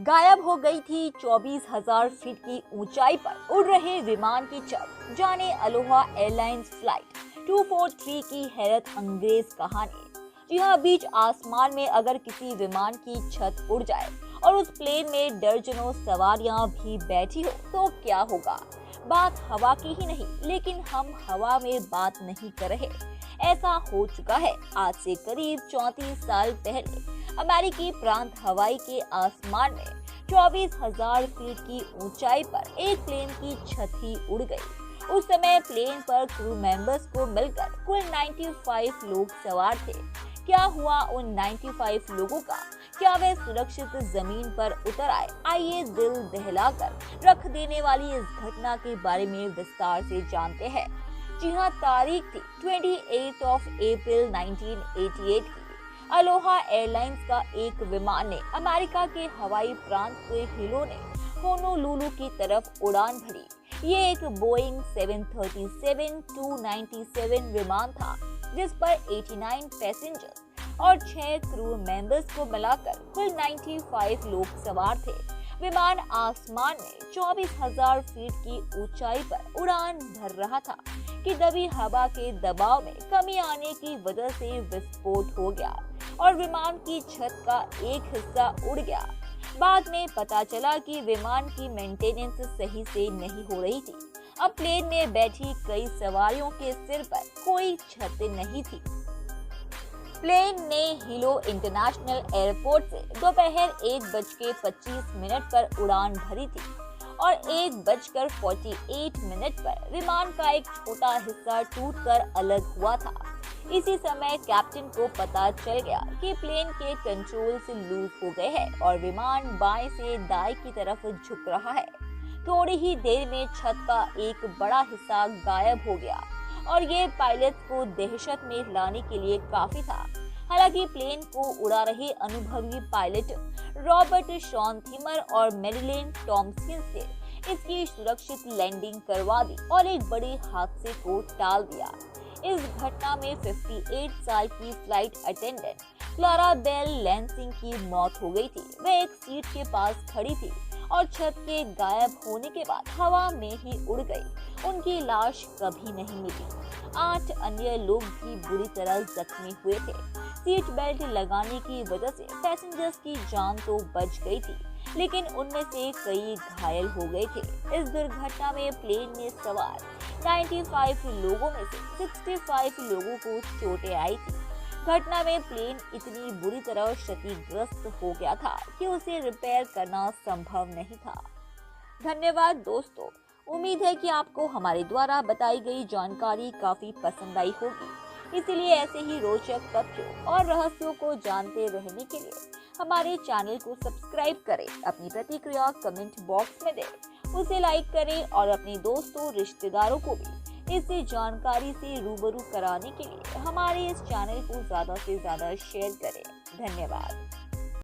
गायब हो गई थी 24,000 फीट की ऊंचाई पर उड़ रहे विमान की छत। जाने अलोहा एयरलाइंस फ्लाइट 243 की हैरत अंगेज कहानी। जी हाँ, बीच आसमान में अगर किसी विमान की छत उड़ जाए और उस प्लेन में दर्जनों सवारियां भी बैठी हो तो क्या होगा। बात हवा की ही नहीं, लेकिन हम हवा में बात नहीं कर रहे। ऐसा हो चुका है आज से करीब 34 साल पहले। अमेरिकी प्रांत हवाई के आसमान में 24,000 फीट की ऊंचाई पर एक प्लेन की छत ही उड़ गई। उस समय प्लेन पर क्रू मेंबर्स को मिलकर कुल 95 लोग सवार थे। क्या हुआ उन 95 लोगों का? क्या वे सुरक्षित जमीन पर उतर आए? आइए दिल दहलाकर रख देने वाली इस घटना के बारे में विस्तार से जानते हैं। जी हाँ, तारीख थी 28 अप्रैल 1988 की। अलोहा एयरलाइंस का एक विमान ने अमेरिका के हवाई प्रांत के हिलोने होनोलुलु की तरफ उड़ान भरी। ये एक बोइंग 737-297 विमान था, जिस पर 89 पैसेंजर्स और 6 क्रू मेंबर्स को मिलाकर कुल 95 लोग सवार थे। विमान आसमान में 24,000 फीट की ऊंचाई पर उड़ान भर रहा था कि दबी हवा के दबाव में कमी आने की वजह से विस्फोट हो गया और विमान की छत का एक हिस्सा उड़ गया। बाद में पता चला कि विमान की मेंटेनेंस सही से नहीं हो रही थी। अब प्लेन में बैठी कई सवारियों के सिर पर कोई छत नहीं थी। प्लेन ने हिलो इंटरनेशनल एयरपोर्ट से दोपहर 1:25 पर उड़ान भरी थी और 1:48 पर विमान का एक छोटा हिस्सा टूटकर अलग हुआ था। इसी समय कैप्टन को पता चल गया कि प्लेन के कंट्रोल्स लूज हो गए हैं और विमान बाएं से दाएं की तरफ झुक रहा है। थोड़ी ही देर में छत का एक बड़ा हिस्सा गायब हो गया और ये पायलट को दहशत में लाने के लिए काफी था। हालांकि प्लेन को उड़ा रहे अनुभवी पायलट रॉबर्ट शॉन थिमर और मेरिलिन टॉम्किंस ने इसकी सुरक्षित लैंडिंग करवा दी और एक बड़े हादसे को टाल दिया। इस घटना में 58 साल की flight attendant Clara Bell Lansing की मौत हो गई थी। वह एक सीट के पास खड़ी थी और छत के गायब होने के बाद हवा में ही उड़ गई। उनकी लाश कभी नहीं मिली। 8 अन्य लोग भी बुरी तरह जख्मी हुए थे। सीट बेल्ट लगाने की वजह से पैसेंजर्स की जान तो बच गई थी, लेकिन उनमें से कई घायल हो गए थे। इस दुर्घटना में प्लेन में सवार 95 लोगों में से 65 लोगों को चोटें आई थी। घटना में प्लेन इतनी बुरी तरह क्षतिग्रस्त हो गया था कि उसे रिपेयर करना संभव नहीं था। धन्यवाद दोस्तों, उम्मीद है कि आपको हमारे द्वारा बताई गई जानकारी काफी पसंद आई होगी। इसीलिए ऐसे ही रोचक तथ्यों और रहस्यों को जानते रहने के लिए हमारे चैनल को सब्सक्राइब करें। अपनी प्रतिक्रिया कमेंट बॉक्स में दें, उसे लाइक करें और अपने दोस्तों रिश्तेदारों को भी इस जानकारी से रूबरू कराने के लिए हमारे इस चैनल को ज्यादा से ज्यादा शेयर करें। धन्यवाद।